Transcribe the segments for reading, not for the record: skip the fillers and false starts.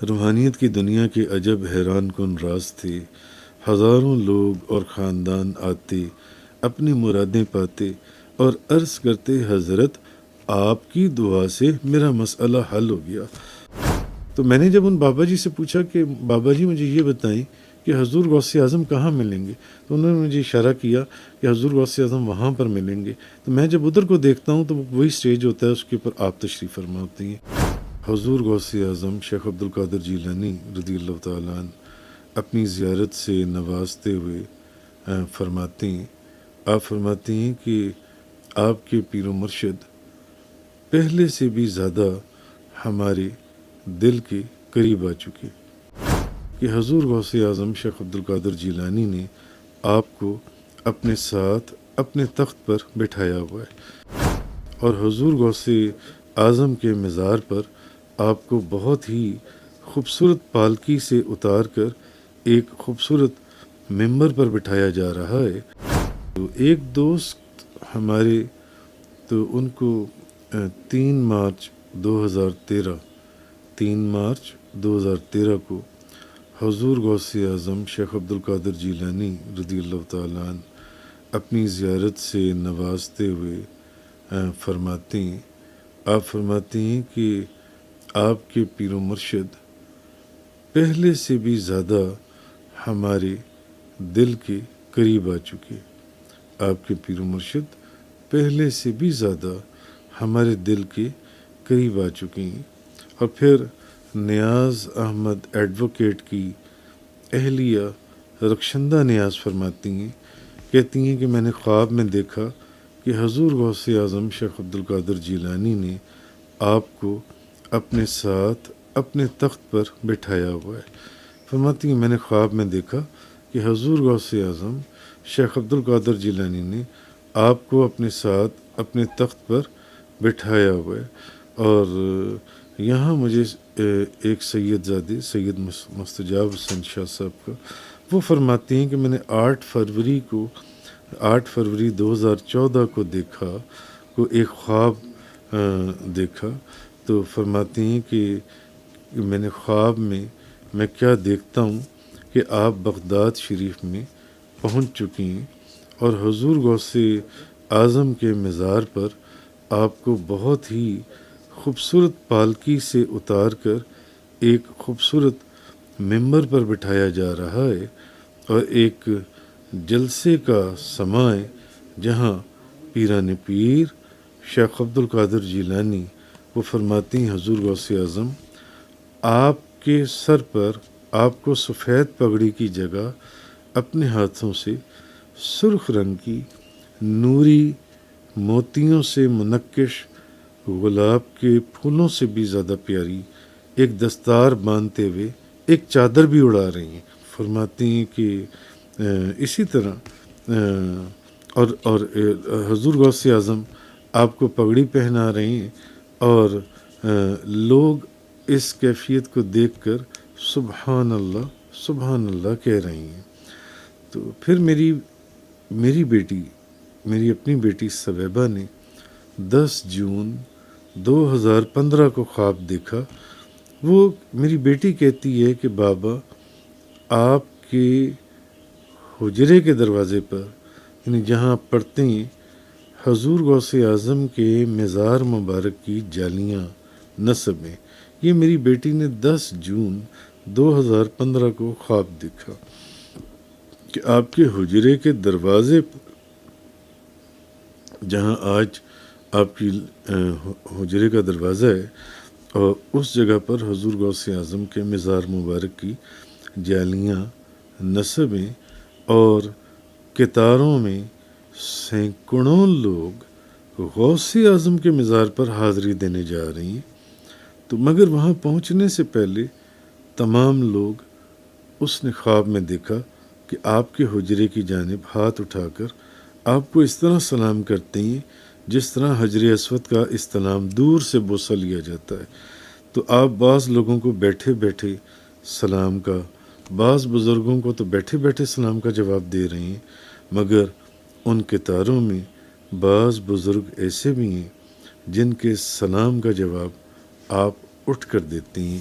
روحانیت کی دنیا کے عجب حیران کن راز تھے۔ ہزاروں لوگ اور خاندان آتے، اپنی مرادیں پاتے اور عرض کرتے حضرت آپ کی دعا سے میرا مسئلہ حل ہو گیا۔ تو میں نے جب ان بابا جی سے پوچھا کہ بابا جی مجھے یہ بتائیں کہ حضور غوث اعظم کہاں ملیں گے، تو انہوں نے مجھے اشارہ کیا کہ حضور غوث اعظم وہاں پر ملیں گے۔ تو میں جب ادھر کو دیکھتا ہوں تو وہی سٹیج ہوتا ہے، اس کے اوپر آپ تشریف فرما ہوتی ہیں۔ حضور غوث اعظم شیخ عبدالقادر جیلانی رضی اللہ تعالیٰ عنہ اپنی زیارت سے نوازتے ہوئے فرماتے ہیں، آپ فرماتے ہیں کہ آپ کے پیر و مرشد پہلے سے بھی زیادہ ہمارے دل کے قریب آ چکے، کہ حضور غوث اعظم شیخ عبدالقادر جیلانی نے آپ کو اپنے ساتھ اپنے تخت پر بٹھایا ہوا ہے، اور حضور غوث اعظم کے مزار پر آپ کو بہت ہی خوبصورت پالکی سے اتار کر ایک خوبصورت ممبر پر بٹھایا جا رہا ہے۔ تو ایک دوست ہمارے، تو ان کو 3 مارچ 2013 کو حضور غوث اعظم شیخ عبدالقادر جیلانی رضی اللہ تعالیٰ عنہ اپنی زیارت سے نوازتے ہوئے فرماتے ہیں، آپ فرماتے ہیں کہ آپ کے پیر و مرشد پہلے سے بھی زیادہ ہمارے دل کے قریب آ چکے، آپ کے پیر و مرشد پہلے سے بھی زیادہ ہمارے دل کے قریب آ چکے ہیں۔ اور پھر نیاز احمد ایڈوکیٹ کی اہلیہ رخشندہ نیاز فرماتی ہیں، کہتی ہیں کہ میں نے خواب میں دیکھا کہ حضور غوث اعظم شیخ عبدالقادر جیلانی نے آپ کو اپنے ساتھ اپنے تخت پر بٹھایا ہوا ہے۔ فرماتی ہیں میں نے خواب میں دیکھا کہ حضور غوث اعظم شیخ عبدالقادر جیلانی نے آپ کو اپنے ساتھ اپنے تخت پر بٹھایا ہوا ہے۔ اور یہاں مجھے ایک سید زادے سید مستجاب حسین شاہ صاحب کا وہ فرماتے ہیں کہ میں نے 8 فروری 2014 کو دیکھا، کو ایک خواب دیکھا، تو فرماتے ہیں کہ میں نے خواب میں کیا دیکھتا ہوں کہ آپ بغداد شریف میں پہنچ چکی ہیں، اور حضور غوث اعظم کے مزار پر آپ کو بہت ہی خوبصورت پالکی سے اتار کر ایک خوبصورت ممبر پر بٹھایا جا رہا ہے، اور ایک جلسے کا سماع ہے جہاں پیران پیر شیخ عبدالقادر جیلانی وہ فرماتی ہیں حضور غوث اعظم آپ کے سر پر آپ کو سفید پگڑی کی جگہ اپنے ہاتھوں سے سرخ رنگ کی نوری موتیوں سے منقش گلاب کے پھولوں سے بھی زیادہ پیاری ایک دستار باندھتے ہوئے ایک چادر بھی اڑا رہی ہیں۔ فرماتی ہیں کہ اسی طرح اور حضور غوث اعظم آپ کو پگڑی پہنا رہی ہیں، اور لوگ اس کیفیت کو دیکھ کر سبحان اللہ کہہ رہی ہیں۔ تو پھر میری بیٹی، میری اپنی بیٹی صبیبہ نے 10 جون 2015 کو خواب دیکھا۔ وہ میری بیٹی کہتی ہے کہ بابا آپ کے حجرے کے دروازے پر، یعنی جہاں آپ پڑھتے ہیں، حضور غوث اعظم کے مزار مبارک کی جالیاں نصب ہیں۔ یہ میری بیٹی نے 10 جون 2015 کو خواب دیکھا کہ آپ کے حجرے کے دروازے پر، جہاں آج آپ کی حجرے کا دروازہ ہے، اور اس جگہ پر حضور غوث اعظم کے مزار مبارک کی جالیاں نصب ہیں، اور قطاروں میں سینکڑوں لوگ غوث اعظم کے مزار پر حاضری دینے جا رہی ہیں۔ تو مگر وہاں پہنچنے سے پہلے تمام لوگ اس نے خواب میں دیکھا کہ آپ کے حجرے کی جانب ہاتھ اٹھا کر آپ کو اس طرح سلام کرتے ہیں جس طرح حجر اسود کا استلام دور سے بوسہ لیا جاتا ہے۔ تو آپ بعض لوگوں کو بیٹھے بیٹھے سلام کا، بعض بزرگوں کو تو بیٹھے بیٹھے سلام کا جواب دے رہے ہیں، مگر ان قطاروں میں بعض بزرگ ایسے بھی ہیں جن کے سلام کا جواب آپ اٹھ کر دیتے ہیں۔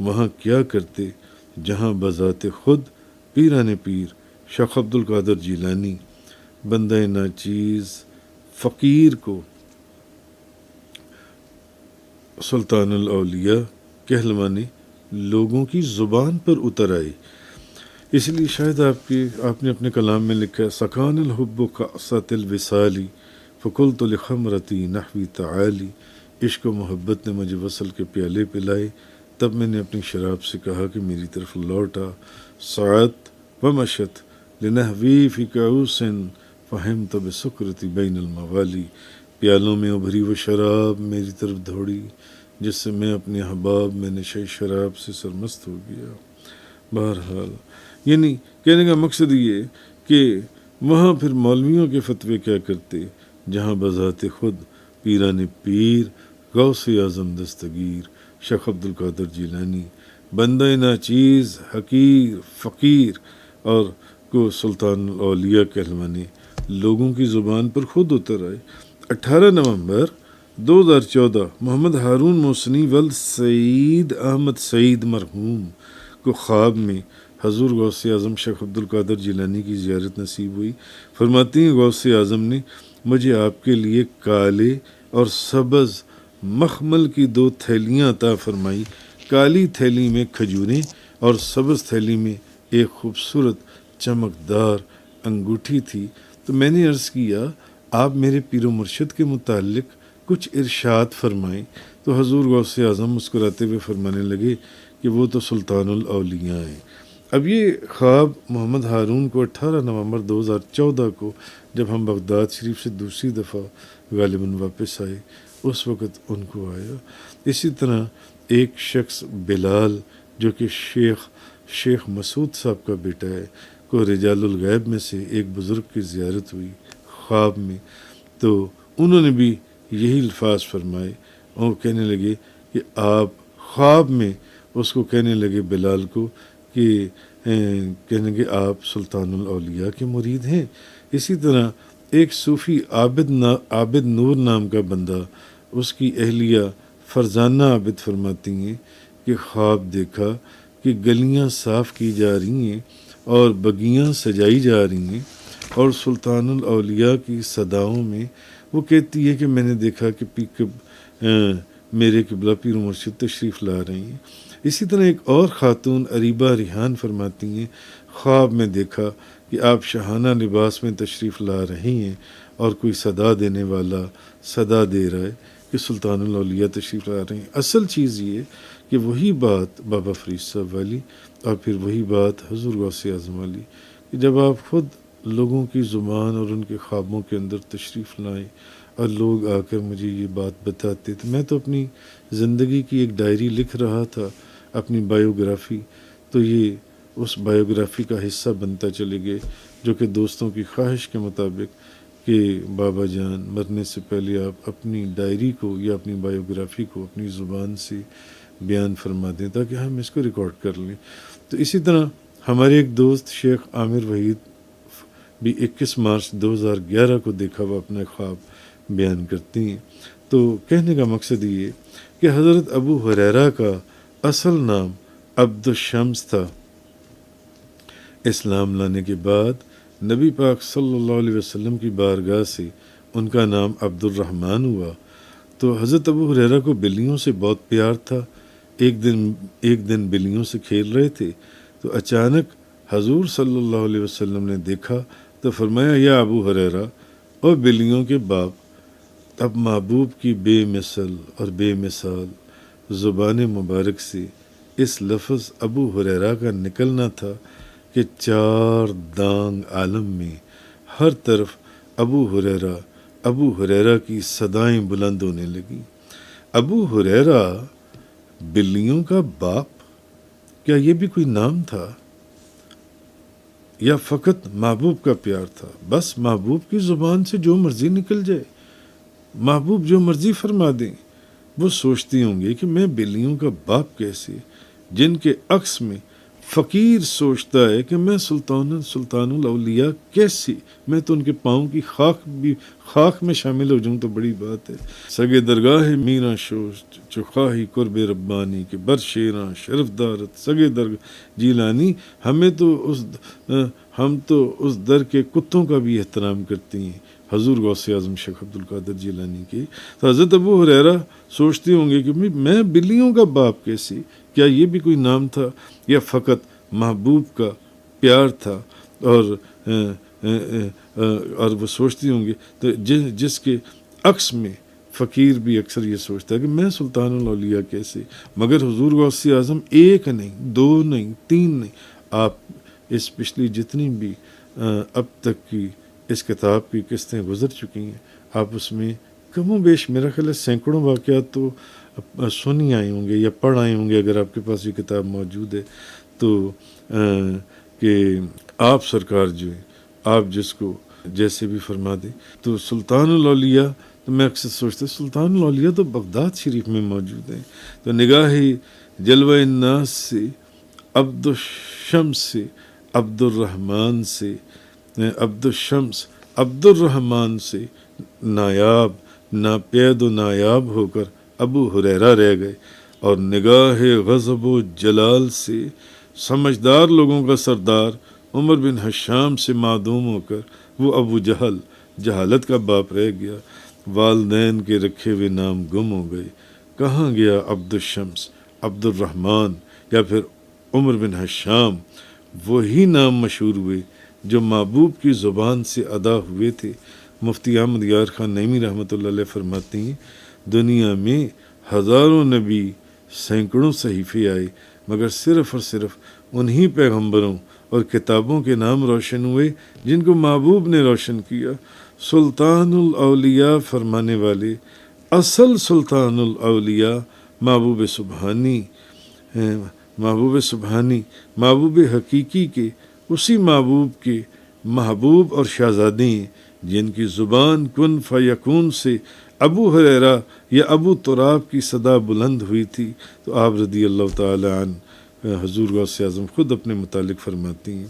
وہاں کیا کرتے جہاں بذات خود پیران پیر شیخ عبد القادر جیلانی بندہ ناچیز فقیر کو سلطان الاولیاء کہلوانے لوگوں کی زبان پر اتر آئے۔ اس لیے شاید آپ نے اپنے کلام میں لکھا ہے سکان الحب کأسۃ الوصال فقلت لخمرتی نحوی تعالی، عشق و محبت نے مجھے وصل کے پیالے پلائے، تب میں نے اپنی شراب سے کہا کہ میری طرف لوٹا۔ سعت ومشت لنحوی فی کعوس فہمت بسکرتی بین الموالی، پیالوں میں ابھری وہ شراب میری طرف دوڑی جس سے میں اپنے احباب میں نشے شراب سے سرمست ہو گیا۔ بہرحال یعنی کہنے کا مقصد یہ کہ وہاں پھر مولویوں کے فتوے کیا کرتے جہاں بذات خود پیران پیر غوث اعظم دستگیر شیخ عبد القادر جیلانی بندہ ناچیز حقیر فقیر اور کو سلطان الاولیاء کہلوانے لوگوں کی زبان پر خود اتر آئے۔ 18 نومبر 2014 محمد ہارون محسنی ولد سعید احمد سعید مرحوم کو خواب میں حضور غوث اعظم شیخ عبد القادر جیلانی کی زیارت نصیب ہوئی۔ فرماتی ہیں غوث اعظم نے مجھے آپ کے لیے کالے اور سبز مخمل کی 2 تھیلیاں عطا فرمائی، کالی تھیلی میں کھجوریں اور سبز تھیلی میں ایک خوبصورت چمکدار انگوٹھی تھی۔ تو میں نے عرض کیا آپ میرے پیر و مرشد کے متعلق کچھ ارشاد فرمائیں، تو حضور غوث اعظم مسکراتے ہوئے فرمانے لگے کہ وہ تو سلطان الاولیاء ہیں۔ اب یہ خواب محمد ہارون کو 18 نومبر 2014 کو جب ہم بغداد شریف سے دوسری دفعہ غالباً واپس آئے اس وقت ان کو آیا۔ اسی طرح ایک شخص بلال جو کہ شیخ مسعود صاحب کا بیٹا ہے کو رجال الغیب میں سے ایک بزرگ کی زیارت ہوئی خواب میں، تو انہوں نے بھی یہی الفاظ فرمائے اور کہنے لگے کہ آپ خواب میں اس کو کہنے لگے بلال کو کہ کہنے کہ آپ سلطان الاولیاء کے مرید ہیں۔ اسی طرح ایک صوفی عابد نور نام کا بندہ اس کی اہلیہ فرزانہ عابد فرماتی ہیں کہ خواب دیکھا کہ گلیاں صاف کی جا رہی ہیں اور بگیاں سجائی جا رہی ہیں اور سلطان الاولیاء کی صداؤں میں وہ کہتی ہے کہ میں نے دیکھا کہ میرے قبلہ پیر و مرشد تشریف لا رہی ہیں۔ اسی طرح ایک اور خاتون عریبہ ریحان فرماتی ہیں خواب میں دیکھا کہ آپ شاہانہ لباس میں تشریف لا رہی ہیں اور کوئی صدا دینے والا صدا دے رہا ہے کہ سلطان الاولیاء تشریف لا رہے ہیں۔ اصل چیز یہ کہ وہی بات بابا فرید صاحب والی اور پھر وہی بات حضور غوث اعظم والی کہ جب آپ خود لوگوں کی زبان اور ان کے خوابوں کے اندر تشریف لائیں اور لوگ آ کر مجھے یہ بات بتاتے، تو میں تو اپنی زندگی کی ایک ڈائری لکھ رہا تھا، اپنی بایوگرافی، تو یہ اس بایوگرافی کا حصہ بنتا چلے گئے جو کہ دوستوں کی خواہش کے مطابق کہ بابا جان مرنے سے پہلے آپ اپنی ڈائری کو یا اپنی بایوگرافی کو اپنی زبان سے بیان فرما دیں تاکہ ہم اس کو ریکارڈ کر لیں۔ تو اسی طرح ہمارے ایک دوست شیخ عامر وحید بھی 21 مارچ 2011 کو دیکھا ہوا اپنا خواب بیان کرتی ہیں۔ تو کہنے کا مقصد یہ کہ حضرت ابو ہریرہ کا اصل نام عبد الشمس تھا۔ اسلام لانے کے بعد نبی پاک صلی اللہ علیہ وسلم کی بارگاہ سے ان کا نام عبد الرحمن ہوا۔ تو حضرت ابو ہریرہ کو بلیوں سے بہت پیار تھا۔ ایک دن بلیوں سے کھیل رہے تھے تو اچانک حضور صلی اللہ علیہ وسلم نے دیکھا تو فرمایا یا ابو ہریرہ اور بلیوں کے باپ، اب محبوب کی بے مثل اور بے مثال زبان مبارک سے اس لفظ ابو ہریرہ کا نکلنا تھا کہ 4 دانگ عالم میں ہر طرف ابو ہریرہ کی صدائیں بلند ہونے لگیں۔ ابو ہریرہ بلیوں کا باپ، کیا یہ بھی کوئی نام تھا یا فقط محبوب کا پیار تھا؟ بس محبوب کی زبان سے جو مرضی نکل جائے، محبوب جو مرضی فرما دیں۔ وہ سوچتی ہوں گے کہ میں بلیوں کا باپ کیسے، جن کے عکس میں فقیر سوچتا ہے کہ میں سلطان الاولیاء کیسی، میں تو ان کے پاؤں کی خاک میں شامل ہو جاؤں تو بڑی بات ہے۔ سگے درگاہ میراں شوش چخواہی قرب ربانی کے بر شیراں شرف دارت سگے درگاہ جیلانی، ہم تو اس در کے کتوں کا بھی احترام کرتے ہیں، حضور غوث اعظم شیخ عبد القادر جیلانی کی۔ تو حضرت ابو ہریرہ سوچتے ہوں گے کہ میں بلیوں کا باپ کیسی، کیا یہ بھی کوئی نام تھا یا فقط محبوب کا پیار تھا؟ اور وہ سوچتی ہوں گے تو جس کے عکس میں فقیر بھی اکثر یہ سوچتا ہے کہ میں سلطان الاولیاء کیسے، مگر حضور غوث اعظم ایک نہیں، دو نہیں، تین نہیں، آپ اس پچھلی جتنی بھی اب تک کی اس کتاب کی قسطیں گزر چکی ہیں، آپ اس میں کم و بیش میرا خیال ہے سینکڑوں واقعات تو سنی آئے ہوں گے یا پڑھ آئے ہوں گے، اگر آپ کے پاس یہ کتاب موجود ہے تو کہ آپ سرکار جو ہے، آپ جس کو جیسے بھی فرما دیں، تو سلطان الاولیاء، تو میں اکثر سوچتا ہوں سلطان الاولیاء تو بغداد شریف میں موجود ہیں۔ تو نگاہ جلوہ الناس سے، عبد الشمس سے، عبد الرحمن سے، عبد الشمس عبد الرحمن سے نایاب، ناپید و نایاب ہو کر ابو ہریرہ رہ گئے، اور نگاہ غضب و جلال سے سمجھدار لوگوں کا سردار عمر بن حشام سے معدوم ہو کر وہ ابو جہل، جہالت کا باپ رہ گیا، والدین کے رکھے ہوئے نام گم ہو گئے، کہاں گیا عبد الشمس، عبد الرحمن یا پھر عمر بن حشام؟ وہی نام مشہور ہوئے جو محبوب کی زبان سے ادا ہوئے تھے۔ مفتی احمد یار خان نعیمی رحمۃ اللہ علیہ فرماتے ہیں دنیا میں ہزاروں نبی، سینکڑوں صحیفے آئے، مگر صرف اور صرف انہی پیغمبروں اور کتابوں کے نام روشن ہوئے جن کو محبوب نے روشن کیا۔ سلطان الاولیاء فرمانے والے، اصل سلطان الاولیاء محبوب سبحانی، محبوب حقیقی کے اسی محبوب کے محبوب اور شہزادے ہیں جن کی زبان کن فیکون سے ابو ہریرہ یا ابو تراب کی صدا بلند ہوئی تھی۔ تو آپ رضی اللہ تعالی عنہ حضور غوث اعظم خود اپنے متعلق فرماتی ہیں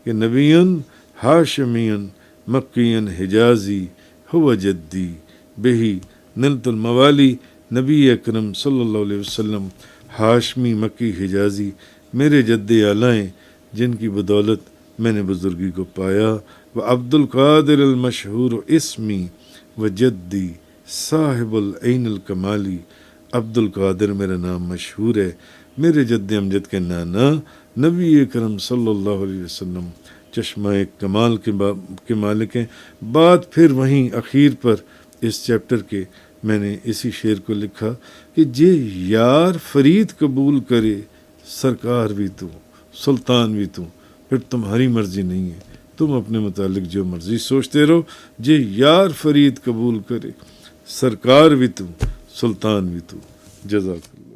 کہ نبیًا ہاشمین مکین حجازی ہوا جدی بہی نلت الموالی، نبی اکرم صلی اللہ علیہ وسلم ہاشمی مکی حجازی میرے جد اعلیٰ ہیں جن کی بدولت میں نے بزرگی کو پایا۔ وہ عبد القادر المشہور اسمی و جدی صاحب العین الکمالی، عبد القادر میرا نام مشہور ہے، میرے جد امجد کے نانا نبی اکرم صلی اللہ علیہ وسلم چشمہ کمال کے مالک ہیں۔ بات پھر وہیں اخیر پر اس چیپٹر کے میں نے اسی شعر کو لکھا کہ جے یار فرید قبول کرے، سرکار بھی تو سلطان بھی تو، پھر تمہاری مرضی نہیں ہے، تم اپنے متعلق جو مرضی سوچتے رہو، جے یار فرید قبول کرے، سرکار بھی تو سلطان بھی تو۔ جزاک اللہ۔